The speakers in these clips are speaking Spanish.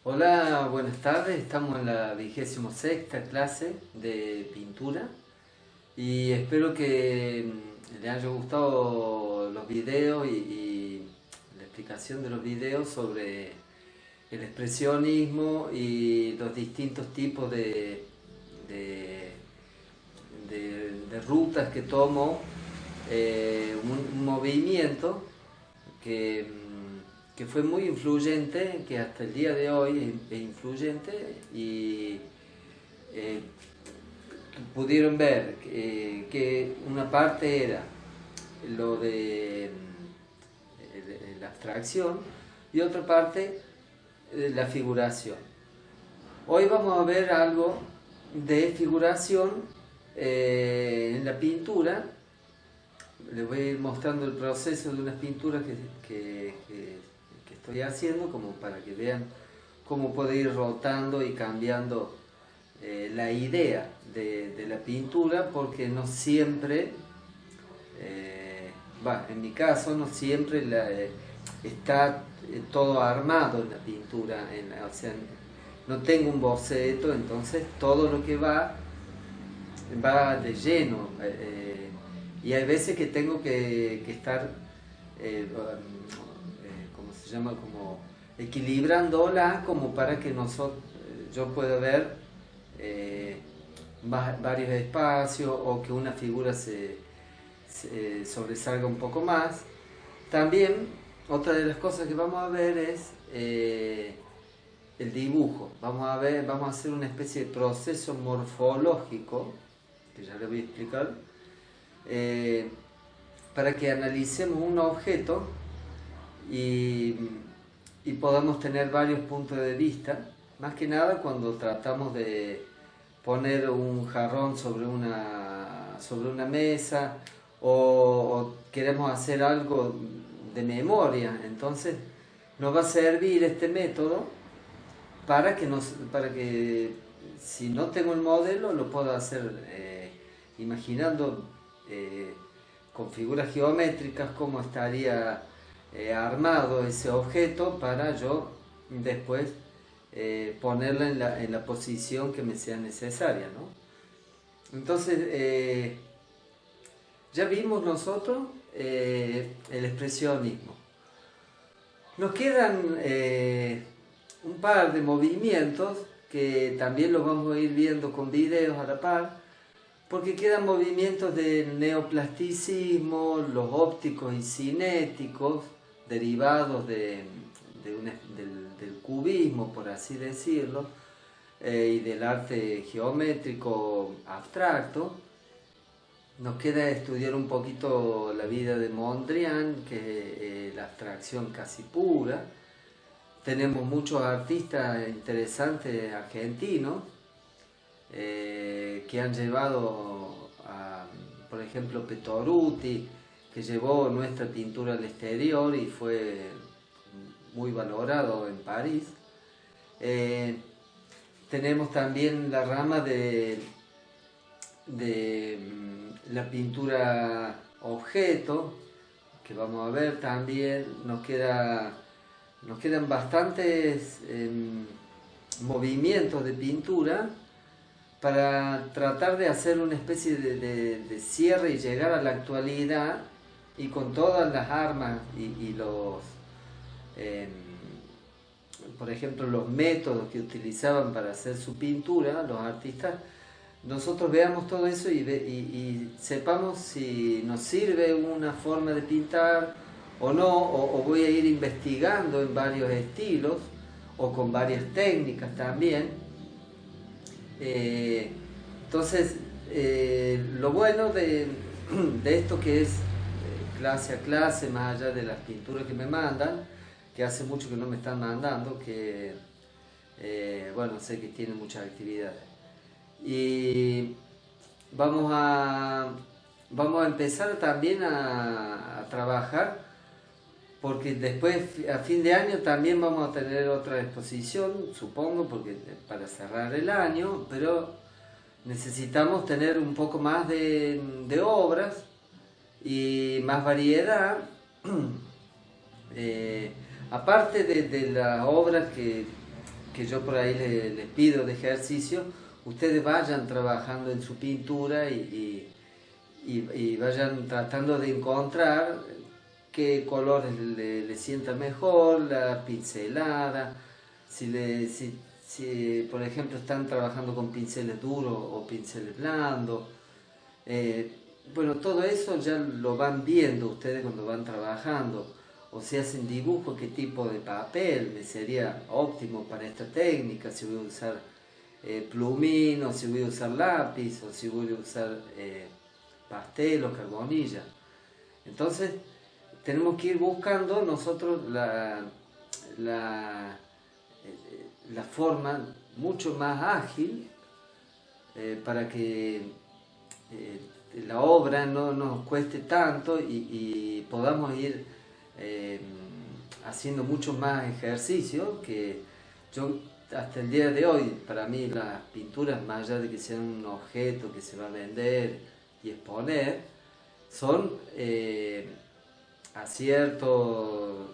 Hola, buenas tardes. Estamos en la 26ª clase de pintura y espero que le haya gustado los videos y la explicación de los videos sobre el expresionismo y los distintos tipos de, de rutas que tomo, un movimiento que fue muy influyente, que hasta el día de hoy es influyente y eh, pudieron ver que una parte era lo de la abstracción y otra parte la figuración. Hoy vamos a ver algo de figuración en la pintura. Les voy a ir mostrando el proceso de unas pinturas que estoy haciendo, como para que vean cómo puede ir rotando y cambiando la idea de la pintura, porque no siempre, en mi caso, no siempre está todo armado en la pintura, o sea, no tengo un boceto, entonces todo lo que va de lleno. Y hay veces que tengo que estar, ¿cómo se llama? Como equilibrándola, como para que yo pueda ver eh, varios espacios, o que una figura se sobresalga un poco más. También otra de las cosas que vamos a ver es el dibujo. Vamos a hacer una especie de proceso morfológico, que ya le voy a explicar, eh, para que analicemos un objeto y, y podamos tener varios puntos de vista, más que nada cuando tratamos de poner un jarrón sobre una mesa, o queremos hacer algo de memoria. Entonces nos va a servir este método para que si no tengo el modelo lo puedo hacer imaginando con figuras geométricas cómo estaría armado ese objeto, para yo después ponerla en la posición que me sea necesaria, ¿no? Entonces, ya vimos nosotros el expresionismo. Nos quedan un par de movimientos que también los vamos a ir viendo con videos a la par, porque quedan movimientos del neoplasticismo, los ópticos y cinéticos, derivados del cubismo, por así decirlo, y del arte geométrico abstracto. Nos queda estudiar un poquito la vida de Mondrian, que es la abstracción casi pura. Tenemos muchos artistas interesantes argentinos que han llevado por ejemplo, Petoruti, que llevó nuestra pintura al exterior y fue muy valorado en París. Tenemos también la rama de la pintura objeto, que vamos a ver también. Nos quedan bastantes movimientos de pintura para tratar de hacer una especie de cierre y llegar a la actualidad, y con todas las armas y por ejemplo, los métodos que utilizaban para hacer su pintura los artistas, nosotros veamos todo eso y sepamos si nos sirve una forma de pintar o no, o voy a ir investigando en varios estilos o con varias técnicas también. Entonces, lo bueno de esto, que es clase a clase, más allá de las pinturas que me mandan, que hace mucho que no me están mandando, que bueno, sé que tienen muchas actividades. Y vamos a empezar también a trabajar, porque después, a fin de año, también vamos a tener otra exposición, supongo, porque para cerrar el año, pero necesitamos tener un poco más de obras y más variedad. Aparte de las obras que yo por ahí les pido de ejercicio, ustedes vayan trabajando en su pintura y vayan tratando de encontrar qué colores le sientan mejor, la pincelada, si por ejemplo están trabajando con pinceles duros o pinceles blandos. Bueno, todo eso ya lo van viendo ustedes cuando van trabajando. O si hacen dibujo, qué tipo de papel me sería óptimo para esta técnica, si voy a usar plumín, o si voy a usar lápiz, o si voy a usar pastel o carbonilla. Entonces, tenemos que ir buscando nosotros la forma mucho más ágil para que la obra no nos cueste tanto y podamos ir haciendo mucho más ejercicio. Que yo hasta el día de hoy, para mí las pinturas, más allá de que sean un objeto que se va a vender y exponer, son aciertos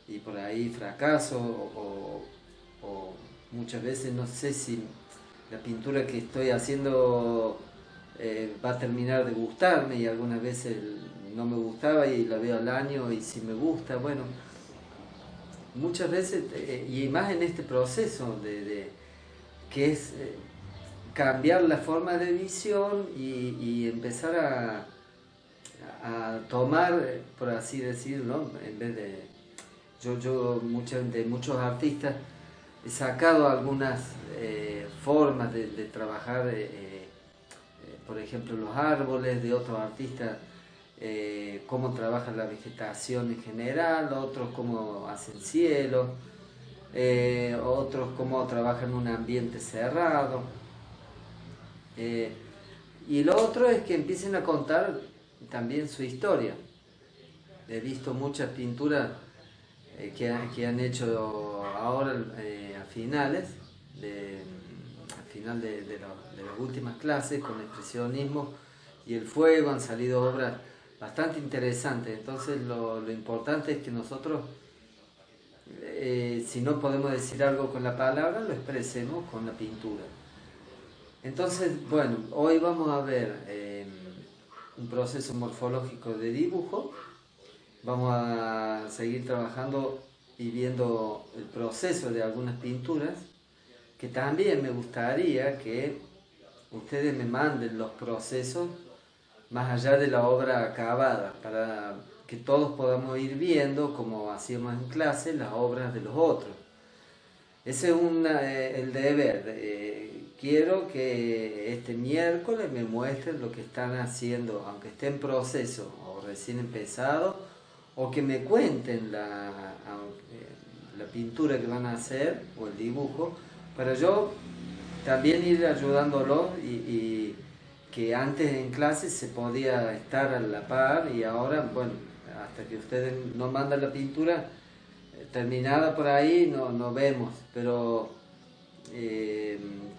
y por ahí fracasos o muchas veces no sé si la pintura que estoy haciendo va a terminar de gustarme, y algunas veces no me gustaba y la veo al año y si me gusta. Bueno, muchas veces, y más en este proceso que es cambiar la forma de visión y empezar a tomar, por así decirlo, en vez de... Yo de muchos artistas he sacado algunas formas de trabajar, por ejemplo, los árboles, de otros artistas, cómo trabajan la vegetación en general, otros cómo hacen cielo, otros cómo trabajan un ambiente cerrado. Y lo otro es que empiecen a contar también su historia. He visto muchas pinturas que han hecho ahora a final de las últimas clases, con expresionismo y el fuego, han salido obras bastante interesantes. Entonces lo importante es que nosotros, si no podemos decir algo con la palabra, lo expresemos con la pintura. Entonces, bueno, hoy vamos a ver un proceso morfológico de dibujo. Vamos a seguir trabajando y viendo el proceso de algunas pinturas, que también me gustaría que ustedes me manden los procesos más allá de la obra acabada, para que todos podamos ir viendo, como hacíamos en clase, las obras de los otros. Ese es el deber. Quiero que este miércoles me muestren lo que están haciendo, aunque esté en proceso o recién empezado, o que me cuenten la pintura que van a hacer o el dibujo, para yo también ir ayudándolos, y que antes en clase se podía estar a la par, y ahora, bueno, hasta que ustedes no mandan la pintura terminada por ahí, no vemos, pero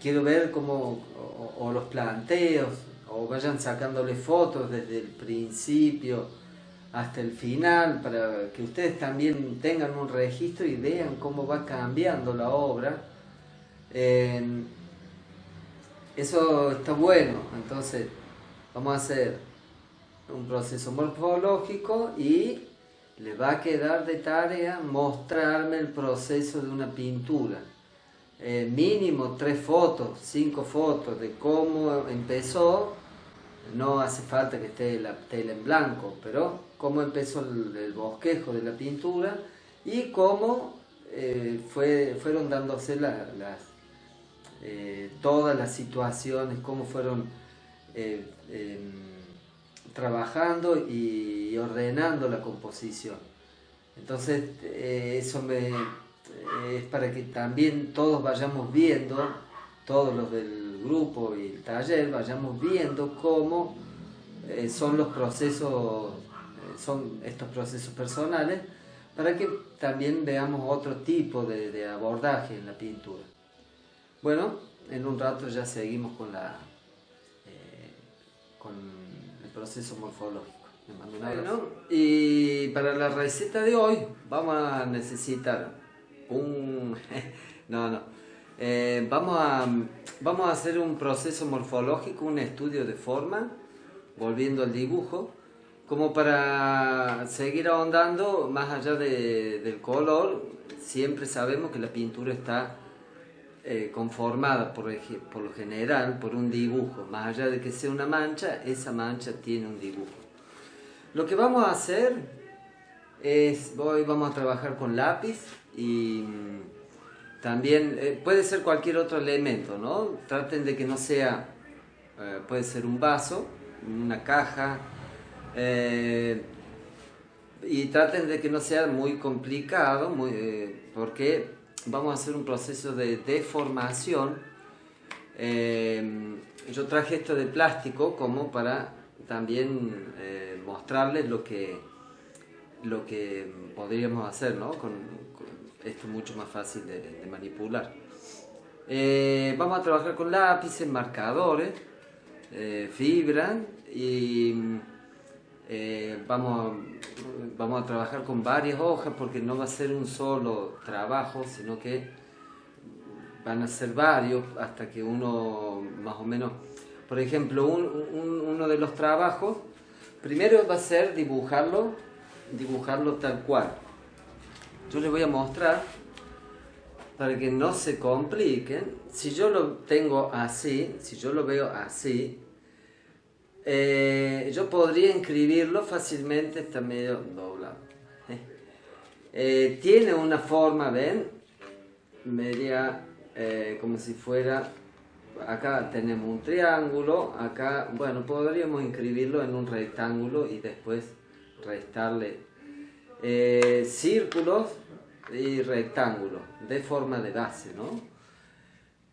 quiero ver cómo, o los planteos, o vayan sacándole fotos desde el principio hasta el final, para que ustedes también tengan un registro y vean cómo va cambiando la obra. Eso está bueno. Entonces vamos a hacer un proceso morfológico y les va a quedar de tarea mostrarme el proceso de una pintura. Mínimo 3 fotos, 5 fotos de cómo empezó. No hace falta que esté la tela en blanco, pero cómo empezó el bosquejo de la pintura y cómo fueron dándose todas las situaciones, cómo fueron trabajando y ordenando la composición. Entonces eso es para que también todos vayamos viendo, todos los del grupo y el taller, vayamos viendo cómo son los procesos, son estos procesos personales, para que también veamos otro tipo de abordaje en la pintura. Bueno, en un rato ya seguimos con el proceso morfológico. Bueno, y para la receta de hoy vamos a necesitar un... no, no. Vamos a hacer un proceso morfológico, un estudio de forma, volviendo al dibujo, como para seguir ahondando más allá del color. Siempre sabemos que la pintura está conformada por lo general por un dibujo. Más allá de que sea una mancha, esa mancha tiene un dibujo. Lo que vamos a hacer es, hoy vamos a trabajar con lápiz y también puede ser cualquier otro elemento, ¿no? Traten de que no sea, puede ser un vaso, una caja, y traten de que no sea muy complicado, porque vamos a hacer un proceso de deformación. Yo traje esto de plástico como para también mostrarles lo que podríamos hacer, ¿no? Con esto es mucho más fácil de manipular. Vamos a trabajar con lápices, marcadores, fibra y vamos a trabajar con varias hojas porque no va a ser un solo trabajo, sino que van a ser varios hasta que uno más o menos, por ejemplo, uno de los trabajos, primero va a ser dibujarlo tal cual. Yo les voy a mostrar para que no se compliquen. Si yo lo tengo así, si yo lo veo así, yo podría inscribirlo fácilmente, está medio doblado. Tiene una forma, ¿ven? Media, como si fuera, acá tenemos un triángulo, acá, bueno, podríamos inscribirlo en un rectángulo y después restarle círculos y rectángulos de forma de base, ¿no?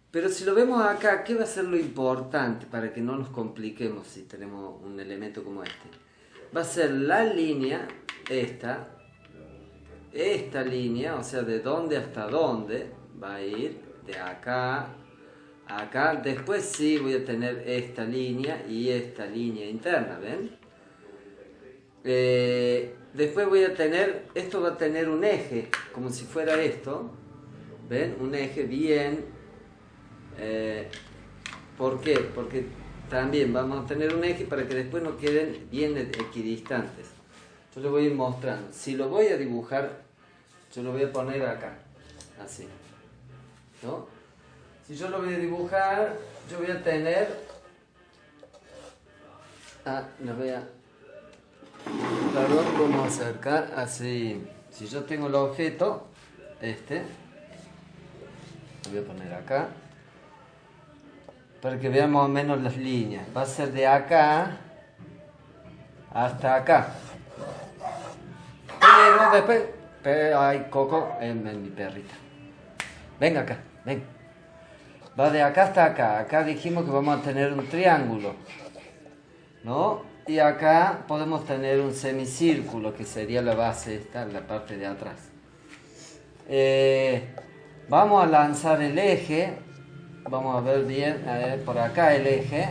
Pero si lo vemos acá, ¿qué va a ser lo importante para que no nos compliquemos si tenemos un elemento como este? Va a ser la línea, esta línea, o sea, de dónde hasta dónde va a ir, de acá a acá. Después sí voy a tener esta línea y esta línea interna, ¿ven? Después voy a tener, esto va a tener un eje, como si fuera esto, ¿ven? Un eje bien. ¿Por qué? Porque también vamos a tener un eje para que después nos queden bien equidistantes. Yo les voy a ir mostrando. Si lo voy a dibujar, yo lo voy a poner acá, así, ¿no? Si yo lo voy a dibujar, yo voy a tener, les voy a, perdón, vamos a acercar así. Si yo tengo el objeto, lo voy a poner acá, para que vean más o menos las líneas. Va a ser de acá hasta acá. Pero después, ay, Coco, es mi perrita. Venga acá, ven. Va de acá hasta acá. Acá dijimos que vamos a tener un triángulo, ¿no? Y acá podemos tener un semicírculo, que sería la base esta, la parte de atrás. Vamos a lanzar el eje. Vamos a ver bien, a ver, por acá el eje.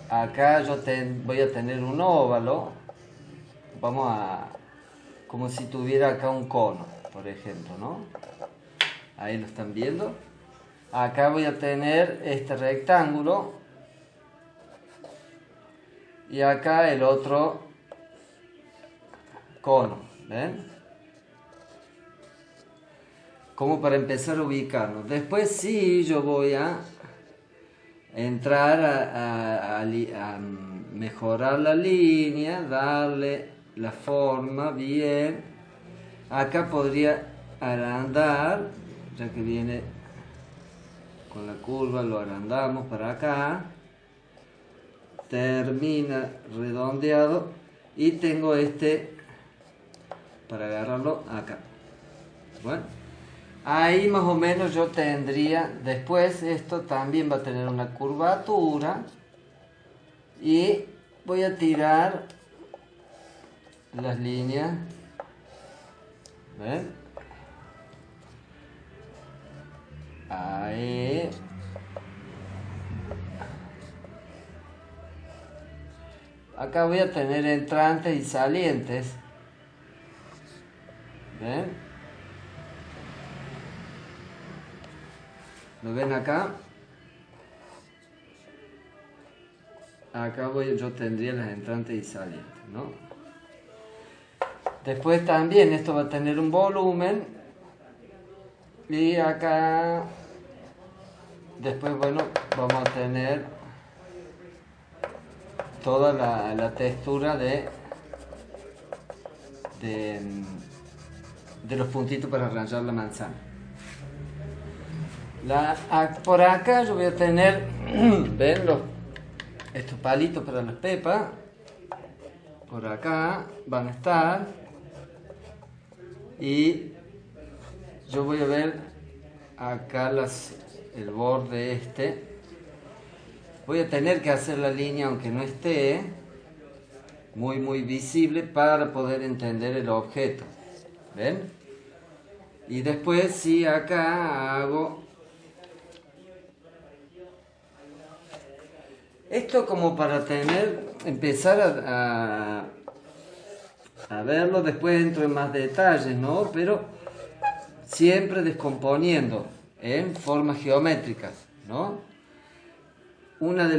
Acá yo voy a tener un óvalo. Vamos a, como si tuviera acá un cono, por ejemplo, ¿no? Ahí lo están viendo. Acá voy a tener este rectángulo. Y acá el otro cono, ¿ven? Como para empezar a ubicarnos. Después sí, yo voy a entrar a mejorar la línea, darle la forma bien. Acá podría agrandar, ya que viene con la curva, lo agrandamos para acá. Termina redondeado y tengo para agarrarlo acá. Bueno, ahí más o menos yo tendría, después esto también va a tener una curvatura y voy a tirar las líneas, ¿ven? Ahí. Acá voy a tener entrantes y salientes, ¿ven? ¿Lo ven acá? Acá yo tendría las entrantes y salientes, ¿no? Después también esto va a tener un volumen. Y acá, después, bueno, vamos a tener toda la textura de los puntitos para rayar la manzana. Por acá yo voy a tener, ven, estos palitos para las pepas. Por acá van a estar. Y yo voy a ver acá el borde este. Voy a tener que hacer la línea aunque no esté muy visible para poder entender el objeto. ¿Ven? Y después sí acá hago esto como para empezar a verlo. Después entro en más detalles, ¿no? Pero siempre descomponiendo en formas geométricas, ¿no? Una de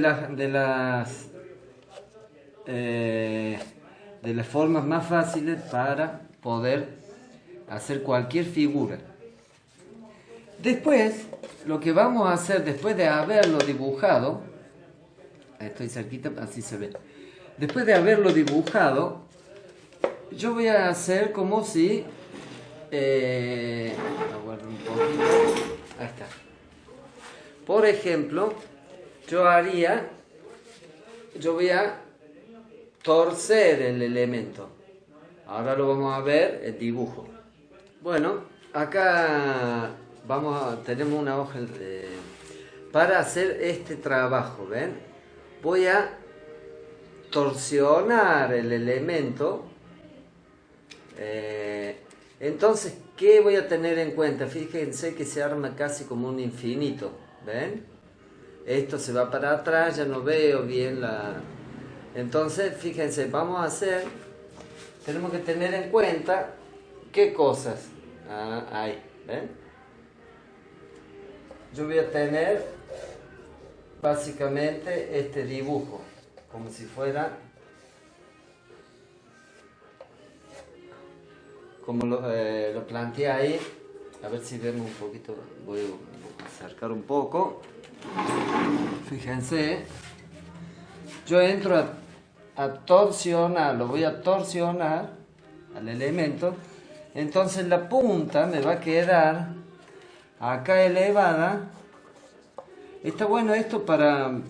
las formas más fáciles para poder hacer cualquier figura. Después, lo que vamos a hacer después de haberlo dibujado, estoy cerquita, así se ve. Después de haberlo dibujado, yo voy a hacer como si aguardo un poquito. Ahí está. Por ejemplo, yo voy a torcer el elemento. Ahora lo vamos a ver el dibujo. Bueno, acá tenemos una hoja para hacer este trabajo, ¿ven? Voy a torsionar el elemento. Entonces, ¿qué voy a tener en cuenta? Fíjense que se arma casi como un infinito, ¿ven? Esto se va para atrás, ya no veo bien Entonces, fíjense, tenemos que tener en cuenta qué cosas. Ahí, ¿ven? Yo voy a tener básicamente este dibujo, como si fuera... Como lo planteé ahí, a ver si vemos un poquito, voy a acercar un poco. Fíjense, yo entro a torsionar, lo voy a torsionar al elemento, entonces la punta me va a quedar acá elevada. Está bueno esto para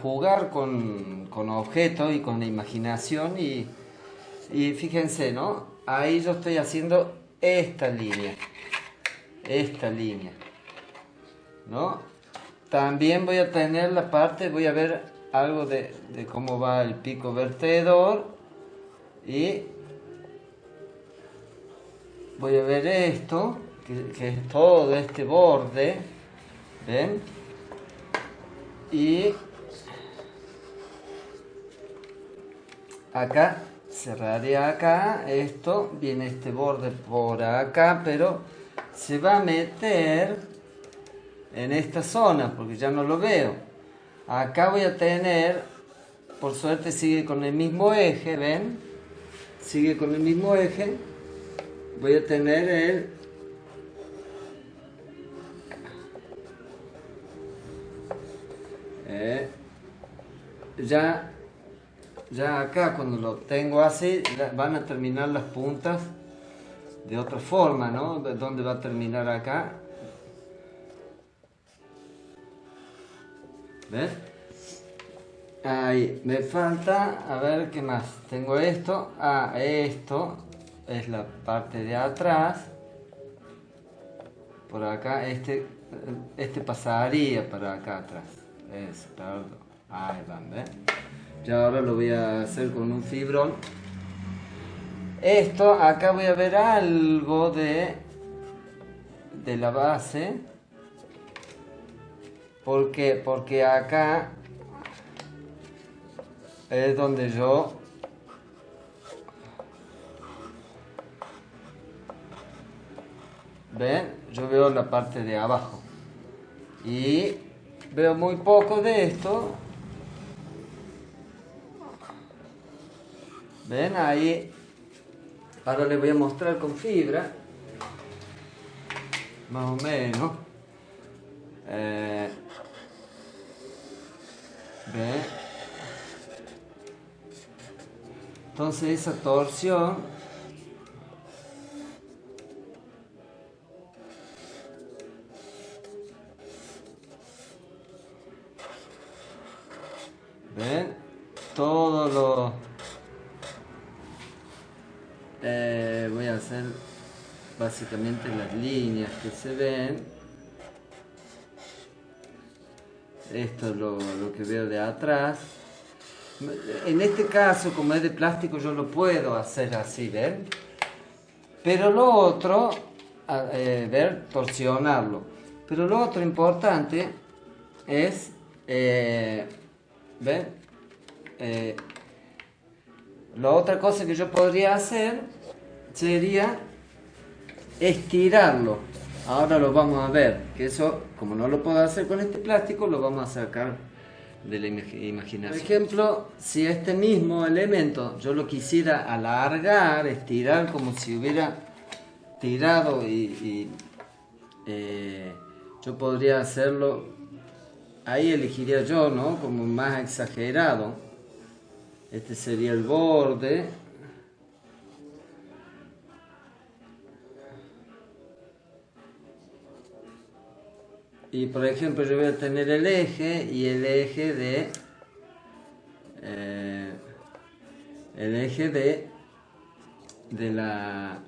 jugar con objetos y con la imaginación y fíjense, ¿no? Ahí yo estoy haciendo esta línea, ¿no? También voy a tener voy a ver algo de cómo va el pico vertedor y voy a ver esto, que es todo este borde, ¿ven? Y acá cerraré acá, esto, viene este borde por acá, pero se va a meter en esta zona, porque ya no lo veo. Acá voy a tener, por suerte sigue con el mismo eje, ¿ven? Sigue con el mismo eje. Voy a tener ya acá cuando lo tengo así, van a terminar las puntas de otra forma, ¿no? ¿Dónde va a terminar acá? ¿Ven? Ahí, me falta, a ver qué más. Tengo esto, esto es la parte de atrás. Por acá, este pasaría para acá atrás. Eso, perdón. Ahí van, ¿ven? Ya ahora lo voy a hacer con un fibrón. Esto, acá voy a ver algo de la base. ¿Por qué? Porque acá es donde yo ¿ven? Yo veo la parte de abajo. Y veo muy poco de esto. ¿Ven? Ahí. Ahora les voy a mostrar con fibra. Más o menos. ¿Ven? Entonces esa torsión ¿ven? Todo lo voy a hacer básicamente las líneas que se ven. Esto es lo que veo de atrás. En este caso, como es de plástico, yo lo puedo hacer así, ¿ven? Pero lo otro, ver, torsionarlo. Pero lo otro importante es, ¿ven? La otra cosa que yo podría hacer sería estirarlo. Ahora lo vamos a ver, que eso, como no lo puedo hacer con este plástico, lo vamos a sacar de la imaginación. Por ejemplo, si este mismo elemento yo lo quisiera alargar, estirar como si hubiera tirado yo podría hacerlo, ahí elegiría yo, ¿no? Como más exagerado. Este sería el borde. Y por ejemplo yo voy a tener el eje y el eje de la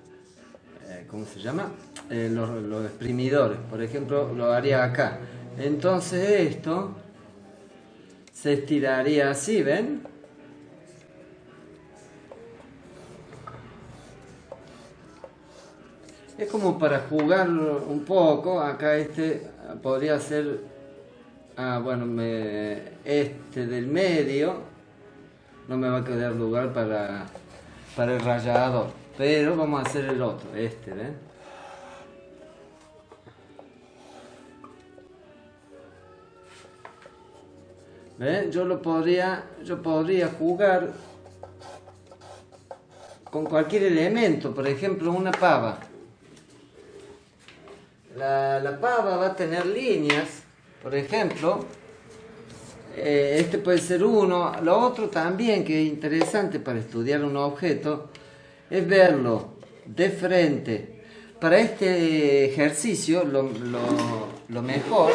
¿cómo se llama? Los exprimidores. Por ejemplo lo haría acá. Entonces esto se estiraría así, ¿ven? Es como para jugar un poco. Acá este podría ser, bueno, este del medio. No me va a quedar lugar para el rallador. Pero vamos a hacer el otro, este, ¿ven? ¿Ven? Yo podría jugar con cualquier elemento. Por ejemplo, una pava. La pava va a tener líneas, por ejemplo, este puede ser uno. Lo otro también que es interesante para estudiar un objeto es verlo de frente. Para este ejercicio, lo mejor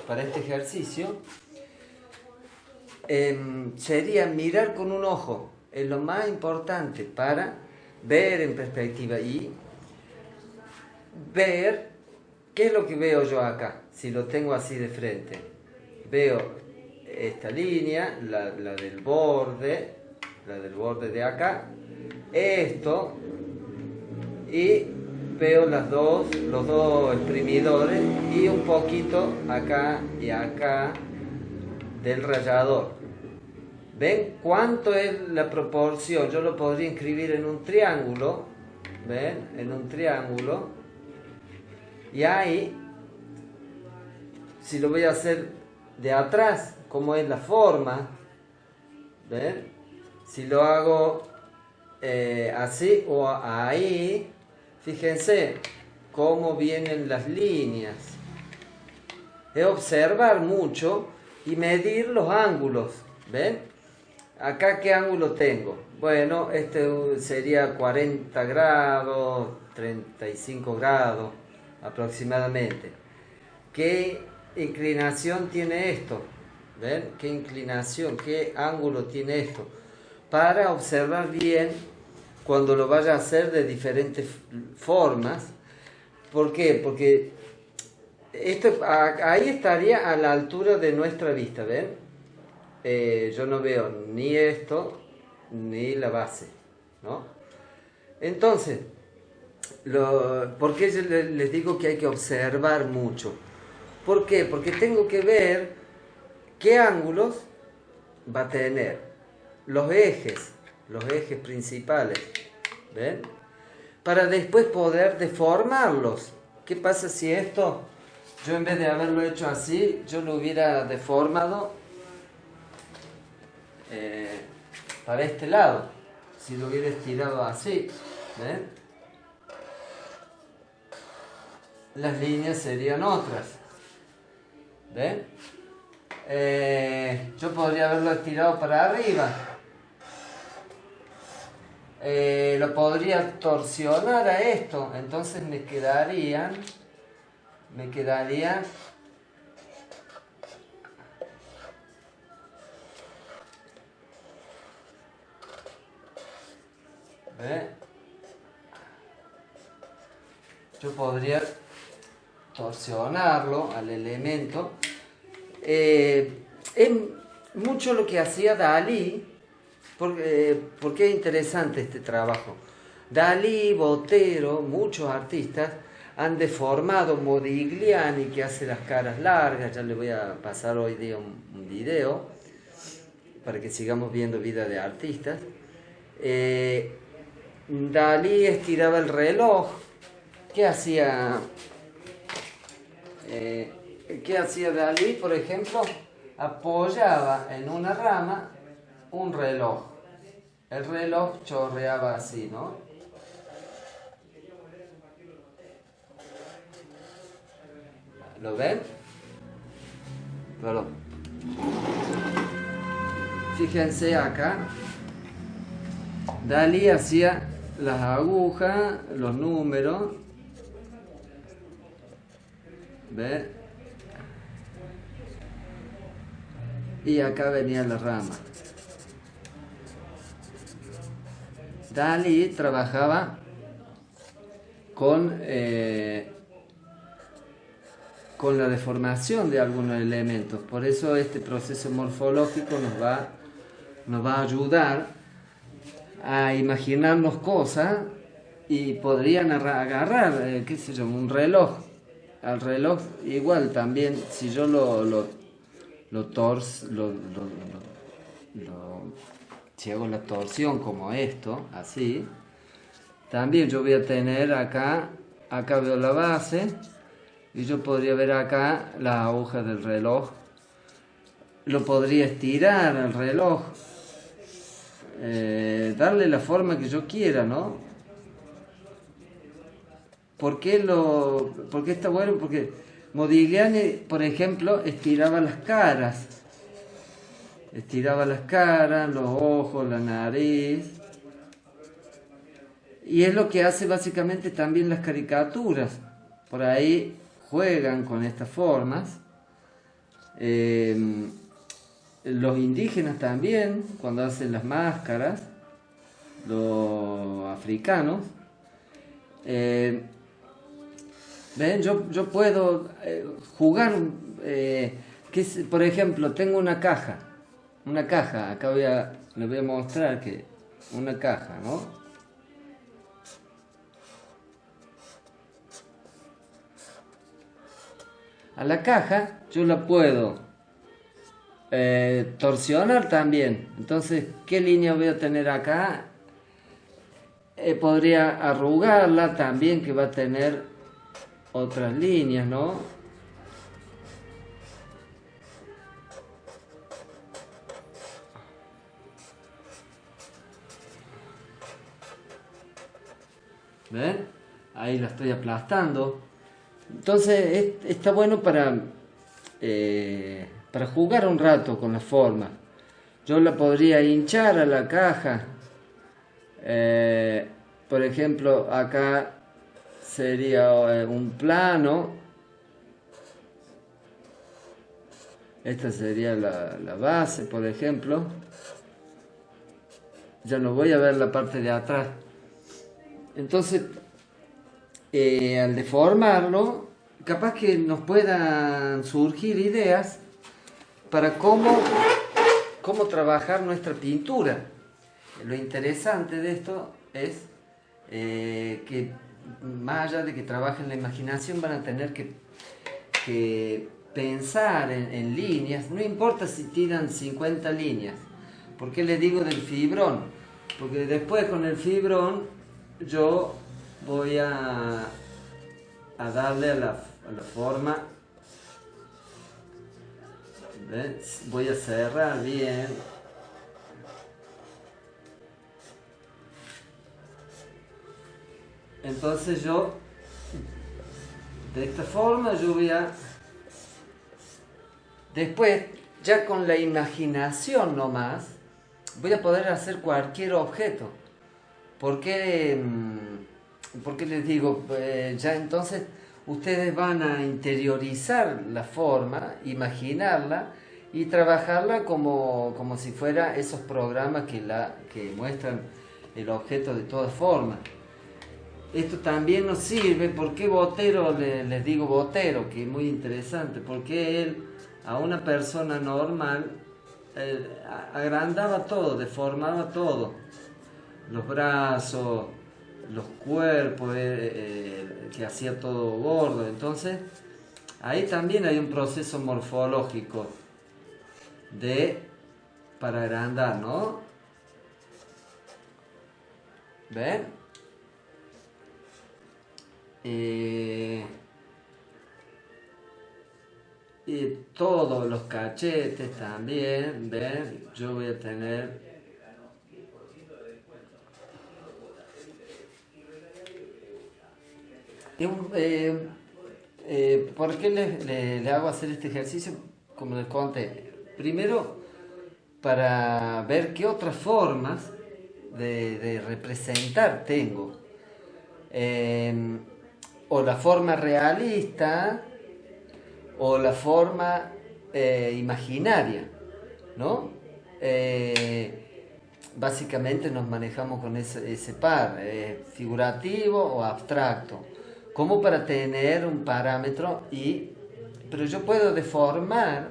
para este ejercicio sería mirar con un ojo. Es lo más importante para ver en perspectiva y ver. ¿Qué es lo que veo yo acá? Si lo tengo así de frente. Veo esta línea, la del borde de acá, esto, y veo los dos exprimidores y un poquito acá y acá del rallador. ¿Ven cuánto es la proporción? Yo lo podría inscribir en un triángulo, ¿ven? En un triángulo. Y ahí, si lo voy a hacer de atrás, cómo es la forma, ¿ven? Si lo hago así o ahí, fíjense cómo vienen las líneas. Es observar mucho y medir los ángulos, ¿ven? Acá, ¿qué ángulo tengo? Bueno, este sería 40 grados, 35 grados. Aproximadamente. ¿Qué inclinación tiene esto? ¿Ven? ¿Qué inclinación, qué ángulo tiene esto? Para observar bien cuando lo vaya a hacer de diferentes formas. ¿Por qué? Porque esto, ahí estaría a la altura de nuestra vista, ¿ven? Yo no veo ni esto ni la base, ¿no? Entonces, ¿por qué les digo que hay que observar mucho? ¿Por qué? Porque tengo que ver qué ángulos va a tener los ejes principales, ¿ven? Para después poder deformarlos. ¿Qué pasa si esto yo en vez de haberlo hecho así, yo lo hubiera deformado para este lado, si lo hubiera estirado así, ¿ven? Las líneas serían otras, ¿ven? Yo podría haberlo estirado para arriba, lo podría torsionar a esto, entonces me quedarían ¿ve? Yo podría torsionarlo al elemento. Es mucho lo que hacía Dalí, porque es interesante este trabajo. Dalí, Botero, muchos artistas han deformado Modigliani, que hace las caras largas. Ya le voy a pasar hoy día un video para que sigamos viendo vida de artistas. Dalí estiraba el reloj. ¿Qué hacía Dalí, por ejemplo? Apoyaba en una rama un reloj. El reloj chorreaba así, ¿no? ¿Lo ven? Perdón. Fíjense acá. Dalí hacía las agujas, los números. ¿Ve? Y acá venía la rama. Dalí trabajaba con la deformación de algunos elementos. Por eso este proceso morfológico nos va a ayudar a imaginarnos cosas y podrían agarrar, qué sé yo, un reloj. Al reloj igual también, si yo si hago la torsión como esto, así, también yo voy a tener acá veo la base, y yo podría ver acá las agujas del reloj. Lo podría estirar al reloj, darle la forma que yo quiera, ¿no? ¿Por qué está bueno? Porque Modigliani, por ejemplo, estiraba las caras, los ojos, la nariz, y es lo que hace básicamente también las caricaturas. Por ahí juegan con estas formas. Los indígenas también, cuando hacen las máscaras, los africanos. ¿Ven? Yo puedo jugar, por ejemplo, tengo una caja, acá les voy a mostrar que una caja, ¿no? A la caja yo la puedo torsionar también. Entonces, ¿qué línea voy a tener acá? Podría arrugarla también, que va a tener otras líneas, ¿no? ¿Ven? Ahí la estoy aplastando. Entonces está bueno para jugar un rato con la forma. Yo la podría hinchar a la caja. Por ejemplo, acá sería un plano. Esta sería la base, por ejemplo. Ya no voy a ver la parte de atrás. Entonces, al deformarlo, capaz que nos puedan surgir ideas para cómo trabajar nuestra pintura. Lo interesante de esto es que más allá de que trabajen la imaginación, van a tener que pensar en líneas. No importa si tiran 50 líneas. ¿Por qué les digo del fibrón? Porque después con el fibrón yo voy a darle a la forma ¿Ven? Voy a cerrar bien. Entonces yo, de esta forma, yo voy a... Después, ya con la imaginación nomás, voy a poder hacer cualquier objeto. ¿Por qué les digo? Ya entonces ustedes van a interiorizar la forma, imaginarla y trabajarla como si fuera esos programas que muestran el objeto de todas formas. Esto también nos sirve, ¿por qué Botero, les digo Botero, que es muy interesante? Porque él, a una persona normal, agrandaba todo, deformaba todo. Los brazos, los cuerpos, que hacía todo gordo. Entonces, ahí también hay un proceso morfológico para agrandar, ¿no? ¿Ven? Y todos los cachetes también, ¿ven? Yo voy a tener... ¿Por qué le hago hacer este ejercicio? Como les conté, primero para ver qué otras formas de representar tengo. O la forma realista o la forma imaginaria, ¿no? Básicamente nos manejamos con ese par, figurativo o abstracto, como para tener un parámetro, pero yo puedo deformar,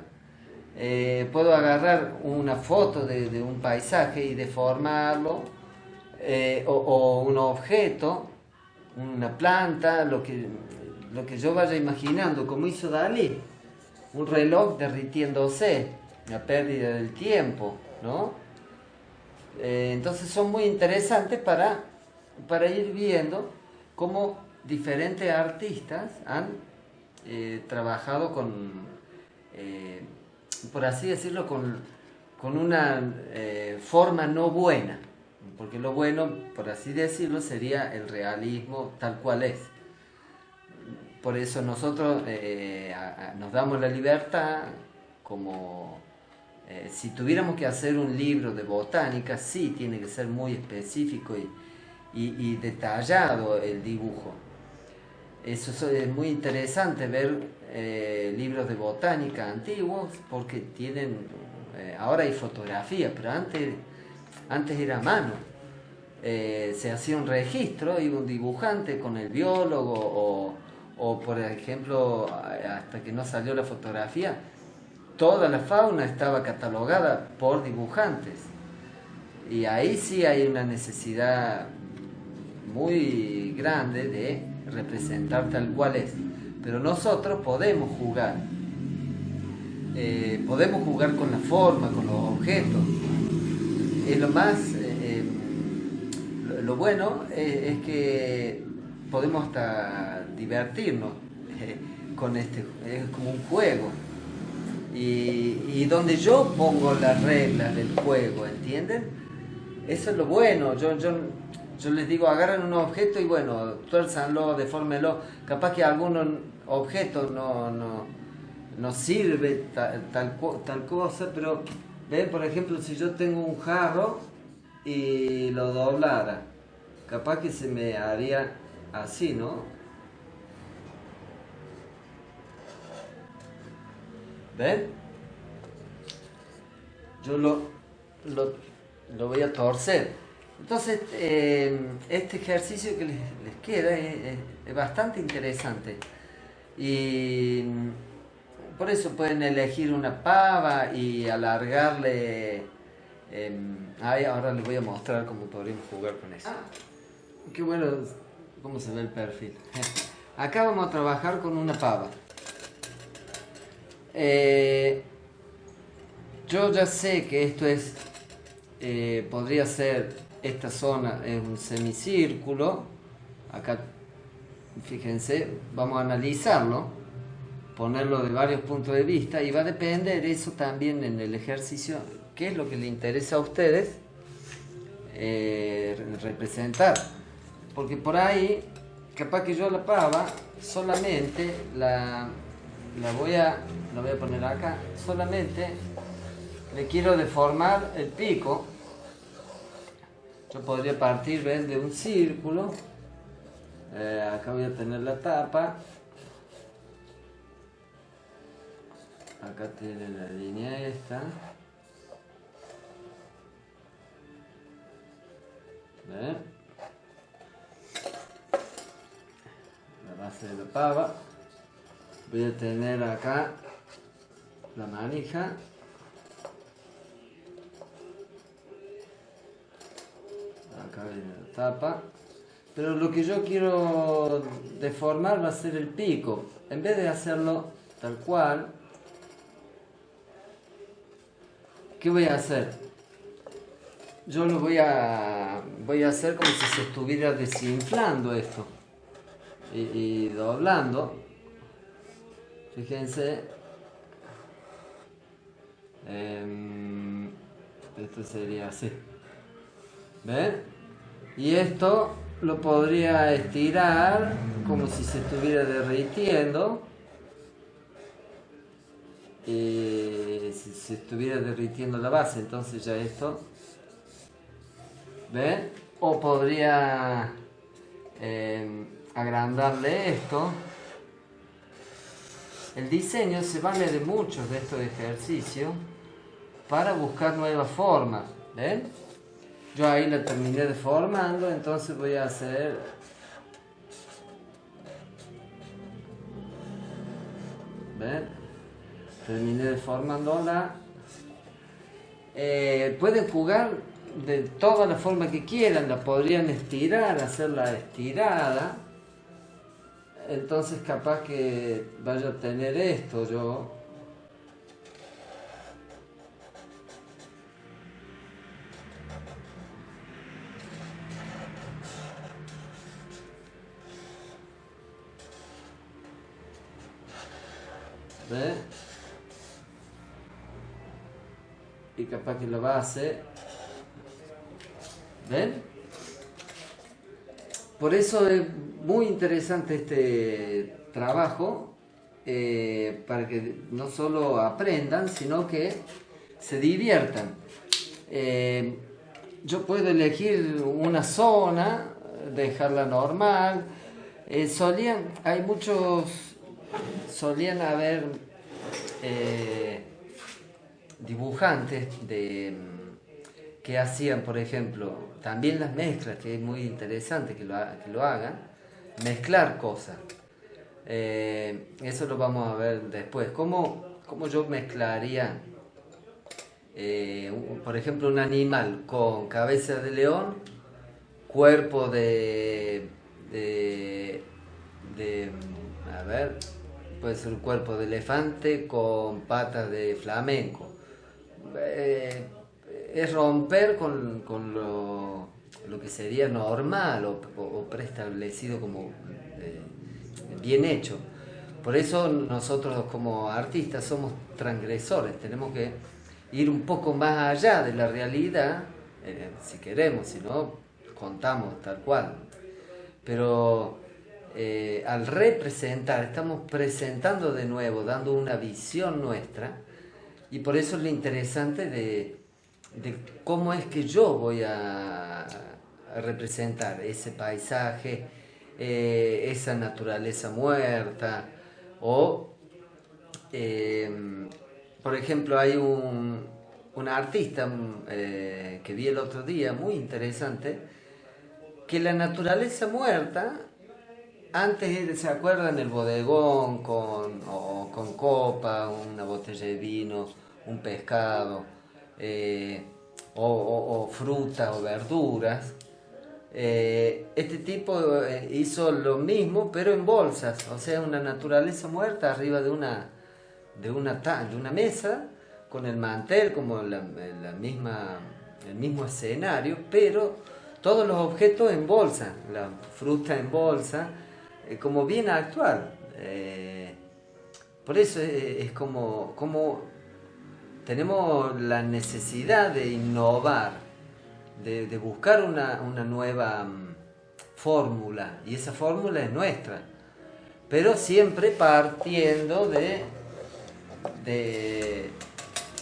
puedo agarrar una foto de un paisaje y deformarlo, o un objeto, una planta, lo que yo vaya imaginando, como hizo Dalí, un reloj derritiéndose, la pérdida del tiempo, ¿no? Entonces son muy interesantes para ir viendo cómo diferentes artistas han trabajado por así decirlo, con una forma no buena, porque lo bueno, por así decirlo, sería el realismo tal cual es. Por eso nosotros nos damos la libertad, como si tuviéramos que hacer un libro de botánica, sí tiene que ser muy específico y detallado el dibujo. Eso es muy interesante ver libros de botánica antiguos, porque tienen, ahora hay fotografía, pero antes era a mano. Se hacía un registro, iba un dibujante con el biólogo, o por ejemplo, hasta que no salió la fotografía, toda la fauna estaba catalogada por dibujantes. Y ahí sí hay una necesidad muy grande de representar tal cual es. Pero nosotros podemos jugar. Podemos jugar con la forma, con los objetos. Es lo más... lo bueno es que podemos hasta divertirnos con es como un juego. Y donde yo pongo las reglas del juego, ¿entienden? Eso es lo bueno. Yo les digo, agarran un objeto y bueno, tuérzanlo, defórmenlo. Capaz que algún objeto no sirve tal cosa, pero ven, por ejemplo, si yo tengo un jarro y lo doblara, capaz que se me haría así, ¿no? ¿Ven? Yo lo voy a torcer. Entonces, este ejercicio que les queda es bastante interesante. Y por eso pueden elegir una pava y alargarle. Ahora les voy a mostrar cómo podríamos jugar con eso. Qué bueno cómo se ve el perfil. Acá vamos a trabajar con una pava. Yo ya sé que esto podría ser, esta zona es un semicírculo. Acá, fíjense, vamos a analizarlo. ponerlo de varios puntos de vista y va a depender eso también en el ejercicio, qué es lo que le interesa a ustedes representar. Porque por ahí, capaz que yo la pava solamente la voy a poner acá, solamente le quiero deformar el pico. Yo podría partir, ¿ven?, de un círculo. Acá voy a tener la tapa. Acá tiene la línea esta. ¿Ven? La base de la pava. Voy a tener acá la manija. Acá viene la tapa. Pero lo que yo quiero deformar va a ser el pico. En vez de hacerlo tal cual, ¿qué voy a hacer? Yo lo voy a hacer como si se estuviera desinflando esto. Y doblando. Fíjense. Esto sería así. ¿Ven? Y esto lo podría estirar como si se estuviera derritiendo. Si se estuviera derritiendo la base, entonces ya esto, ¿ven? O podría agrandarle esto. El diseño se vale de muchos de estos ejercicios para buscar nuevas formas, ¿ven? Yo ahí la terminé deformando, entonces voy a hacer... ¿Ven? Terminé deformándola. Pueden jugar de todas las formas que quieran, la podrían estirar, hacerla estirada. Entonces capaz que vaya a tener esto yo. ¿Ven? Y capaz que la base, ¿ven? Por eso es muy interesante este trabajo, para que no solo aprendan, sino que se diviertan. Yo puedo elegir una zona, dejarla normal. Solían haber dibujantes que hacían, por ejemplo, también las mezclas, que es muy interesante que lo hagan, mezclar cosas. Eso lo vamos a ver después. ¿Cómo yo mezclaría, por ejemplo, un animal con cabeza de león, cuerpo a ver, puede ser un cuerpo de elefante con patas de flamenco? Es romper con lo que sería normal o preestablecido como bien hecho. Por eso nosotros como artistas somos transgresores, tenemos que ir un poco más allá de la realidad, si queremos, si no, contamos tal cual. Pero al representar, estamos presentando de nuevo, dando una visión nuestra, y por eso es lo interesante de cómo es que yo voy a representar ese paisaje, esa naturaleza muerta, o por ejemplo hay un artista que vi el otro día, muy interesante, que la naturaleza muerta, antes, ¿se acuerdan? El bodegón con copa, una botella de vino, un pescado, o frutas o verduras. Este tipo hizo lo mismo, pero en bolsas, o sea, una naturaleza muerta arriba de una mesa, con el mantel como el mismo escenario, pero todos los objetos en bolsa, la fruta en bolsa, como bien actual. Por eso es como tenemos la necesidad de innovar, de buscar una nueva fórmula, y esa fórmula es nuestra, pero siempre partiendo de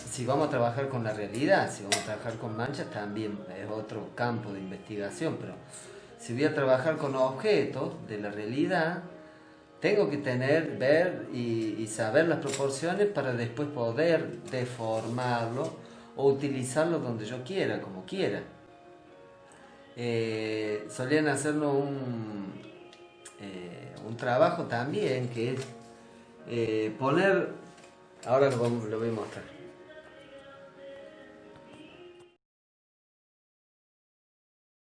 si vamos a trabajar con la realidad, si vamos a trabajar con manchas también es otro campo de investigación, pero si voy a trabajar con objetos de la realidad, tengo que ver y saber las proporciones para después poder deformarlo o utilizarlo donde yo quiera, como quiera. Solían hacernos un trabajo también que es poner, ahora lo voy a mostrar.